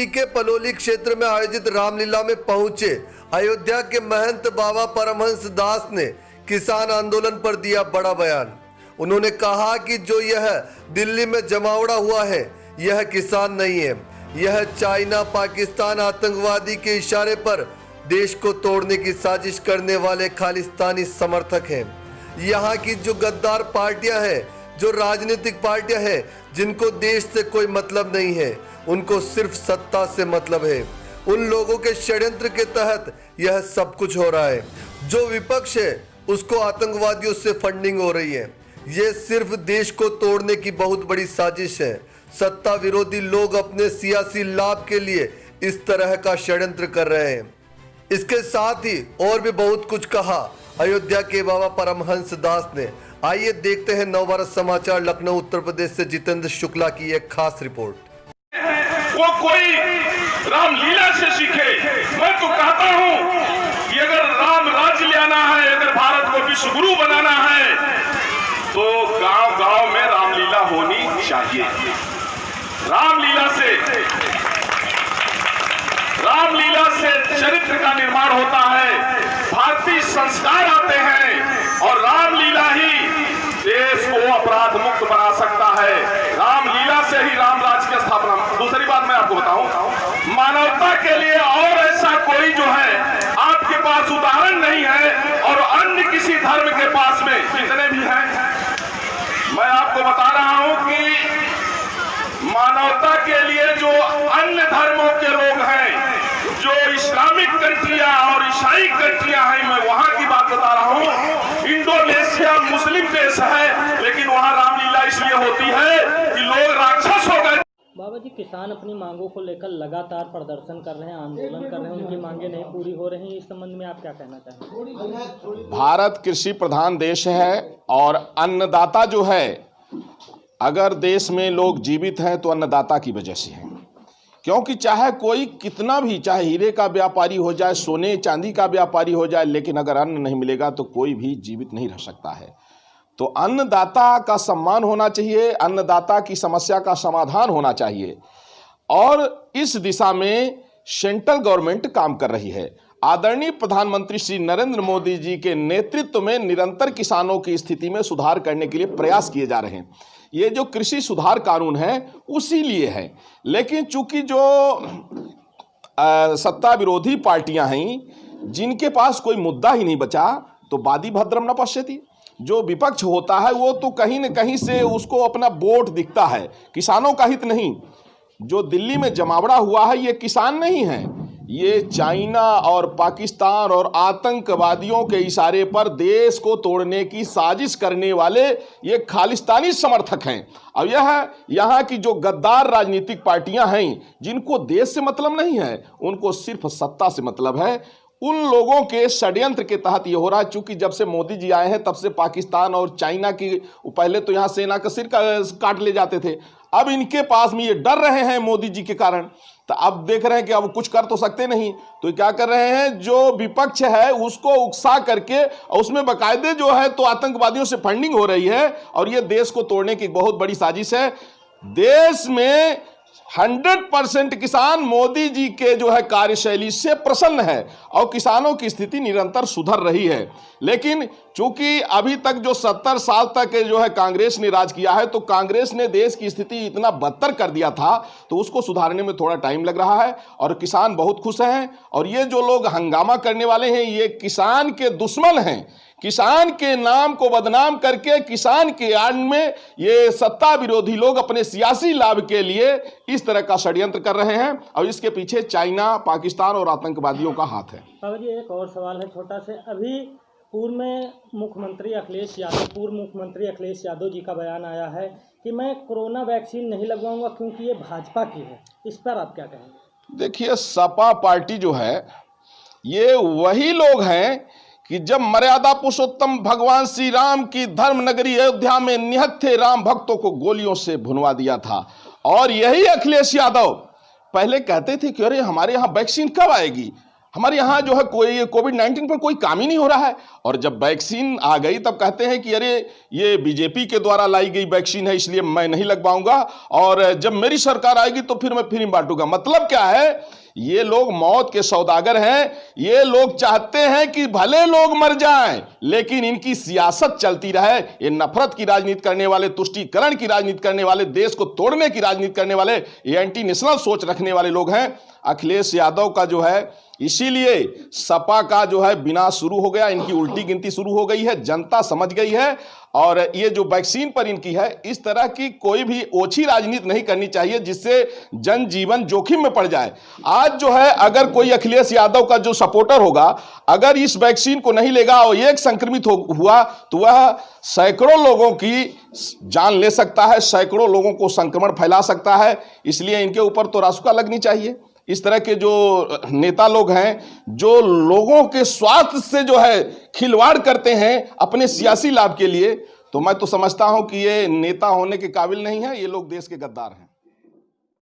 बाल्मीकि के पलोली क्षेत्र में आयोजित रामलीला में पहुंचे अयोध्या के महंत बाबा परमहंस दास ने किसान आंदोलन पर दिया बड़ा बयान। उन्होंने कहा कि जो यह दिल्ली में जमावड़ा हुआ है यह किसान नहीं है, यह चाइना पाकिस्तान आतंकवादी के इशारे पर देश को तोड़ने की साजिश करने वाले खालिस्तानी समर्थक हैं। यहाँ की जो गद्दार पार्टियां हैं, जो राजनीतिक पार्टियां हैं, जिनको देश से कोई मतलब नहीं है, उनको सिर्फ सत्ता से मतलब है। उन लोगों के षड्यंत्र के तहत यह सब कुछ हो रहा है। जो विपक्ष है उसको आतंकवादियों से फंडिंग हो रही है। ये सिर्फ देश को तोड़ने की बहुत बड़ी साजिश है। सत्ता विरोधी लोग अपने सियासी लाभ के लिए इस तरह का षड्यंत्र कर रहे हैं। इसके साथ ही और भी बहुत कुछ कहा अयोध्या के बाबा परमहंस दास ने। आइए देखते हैं नवभारत समाचार लखनऊ उत्तर प्रदेश से जितेंद्र शुक्ला की एक खास रिपोर्ट। वो कोई रामलीला से सीखे। मैं तो कहता हूँ कि अगर राम राज्य लाना है, अगर भारत को विश्व गुरु बनाना है तो गांव-गांव में रामलीला होनी चाहिए। रामलीला से चरित्र का निर्माण होता है, भारतीय संस्कार आते हैं और रामलीला ही देश को अपराध मुक्त बना सकता है। रामलीला से ही राम राज्य की स्थापना। दूसरी बात मैं आपको बताऊं, मानवता के लिए और ऐसा कोई जो है आपके पास उदाहरण नहीं है और अन्य किसी धर्म के पास में जितने भी हैं, मैं आपको बता रहा हूं कि मानवता के लिए जो अन्य धर्मों के लोग हैं, जो इस्लामिक कंट्रियां और ईसाई कंट्रियां हैं, मैं वहां की बात बता रहा हूं। इंडोनेशिया मुस्लिम देश है, लेकिन वहां रामलीला इसलिए होती है कि लोग राक्षस हो गए। बाबा जी, किसान अपनी मांगों को लेकर लगातार प्रदर्शन कर रहे हैं, आंदोलन कर रहे हैं, उनकी मांगे नहीं पूरी हो रही हैं। इस संबंध में आप क्या कहना चाहेंगे? भारत कृषि प्रधान देश है और अन्नदाता जो है, अगर देश में लोग जीवित हैं तो अन्नदाता की वजह से है। क्योंकि चाहे कोई कितना भी, चाहे हीरे का व्यापारी हो जाए, सोने चांदी का व्यापारी हो जाए, लेकिन अगर अन्न नहीं मिलेगा तो कोई भी जीवित नहीं रह सकता है। तो अन्नदाता का सम्मान होना चाहिए, अन्नदाता की समस्या का समाधान होना चाहिए और इस दिशा में सेंट्रल गवर्नमेंट काम कर रही है। आदरणीय प्रधानमंत्री श्री नरेंद्र मोदी जी के नेतृत्व में निरंतर किसानों की स्थिति में सुधार करने के लिए प्रयास किए जा रहे हैं। ये जो कृषि सुधार कानून है उसी लिए है, लेकिन चूंकि जो सत्ता विरोधी पार्टियां हैं जिनके पास कोई मुद्दा ही नहीं बचा, तो वादी भद्रम न पश्यति। जो विपक्ष होता है वो तो कहीं न कहीं से उसको अपना वोट दिखता है, किसानों का हित नहीं। जो दिल्ली में जमावड़ा हुआ है ये किसान नहीं है, ये चाइना और पाकिस्तान और आतंकवादियों के इशारे पर देश को तोड़ने की साजिश करने वाले ये खालिस्तानी समर्थक हैं। अब यह यहाँ की जो गद्दार राजनीतिक पार्टियां हैं, जिनको देश से मतलब नहीं है, उनको सिर्फ सत्ता से मतलब है, उन लोगों के षड्यंत्र के तहत ये हो रहा है। चूंकि जब से मोदी जी आए हैं तब से पाकिस्तान और चाइना की, पहले तो यहाँ सेना का सिर काट ले जाते थे, अब इनके पास में ये डर रहे हैं मोदी जी के कारण। तो अब देख रहे हैं कि अब कुछ कर तो सकते नहीं, तो क्या कर रहे हैं, जो विपक्ष है उसको उकसा करके, और उसमें बाकायदे जो है तो आतंकवादियों से फंडिंग हो रही है और ये देश को तोड़ने की बहुत बड़ी साजिश है। देश में 100% किसान मोदी जी के जो है कार्यशैली से प्रसन्न है और किसानों की स्थिति निरंतर सुधर रही है। लेकिन चूंकि अभी तक जो 70 साल तक जो है कांग्रेस ने राज किया है, तो कांग्रेस ने देश की स्थिति इतना बदतर कर दिया था, तो उसको सुधारने में थोड़ा टाइम लग रहा है और किसान बहुत खुश हैं। और ये जो लोग हंगामा करने वाले हैं ये किसान के दुश्मन हैं। किसान के नाम को बदनाम करके किसान के आड़ में ये सत्ता विरोधी लोग अपने सियासी लाभ के लिए इस तरह का षड्यंत्र कर रहे हैं और इसके पीछे चाइना, पाकिस्तान और आतंकवादियों का हाथ है। बाबा जी, एक और सवाल है छोटा से। अभी पूर्व मुख्यमंत्री अखिलेश यादव जी का बयान आया है कि मैं कोरोना वैक्सीन नहीं लगवाऊंगा क्योंकि ये भाजपा की है। इस पर आप क्या कहेंगे? देखिए, सपा पार्टी जो है ये वही लोग हैं कि जब मर्यादा पुरुषोत्तम भगवान श्री राम की धर्म नगरी अयोध्या में निहत्थे राम भक्तों को गोलियों से भुनवा दिया था, और यही अखिलेश यादव पहले कहते थे कि अरे हमारे यहाँ वैक्सीन कब आएगी। हमारे यहाँ जो है कोई कोविड-19 पर कोई काम ही नहीं हो रहा है। और जब वैक्सीन आ गई तब कहते हैं कि अरे ये बीजेपी के द्वारा लाई गई वैक्सीन है इसलिए मैं नहीं लगवाऊंगा, और जब मेरी सरकार आएगी तो फिर मैं फ्री में बांटूंगा। मतलब क्या है, ये लोग मौत के सौदागर हैं। ये लोग चाहते हैं कि भले लोग मर जाएं लेकिन इनकी सियासत चलती रहे। ये नफरत की राजनीति करने वाले, तुष्टीकरण की राजनीति करने वाले, देश को तोड़ने की राजनीति करने वाले, ये एंटी नेशनल सोच रखने वाले लोग हैं। अखिलेश यादव का जो है, इसीलिए सपा का जो है विनाश शुरू हो गया, इनकी उल्टी गिनती शुरू हो गई है, जनता समझ गई है। और ये जो वैक्सीन पर इनकी है, इस तरह की कोई भी ओछी राजनीति नहीं करनी चाहिए जिससे जनजीवन जोखिम में पड़ जाए। आज जो है अगर कोई अखिलेश यादव का जो सपोर्टर होगा, अगर इस वैक्सीन को नहीं लेगा और एक संक्रमित हुआ तो वह सैकड़ों लोगों की जान ले सकता है, सैकड़ों लोगों को संक्रमण फैला सकता है। इसलिए इनके ऊपर तो रासुका लगनी चाहिए। इस तरह के जो नेता लोग हैं, जो लोगों के स्वास्थ्य से जो है खिलवाड़ करते हैं अपने सियासी लाभ के लिए, तो मैं तो समझता हूं कि ये नेता होने के काबिल नहीं है। ये लोग देश के गद्दार हैं।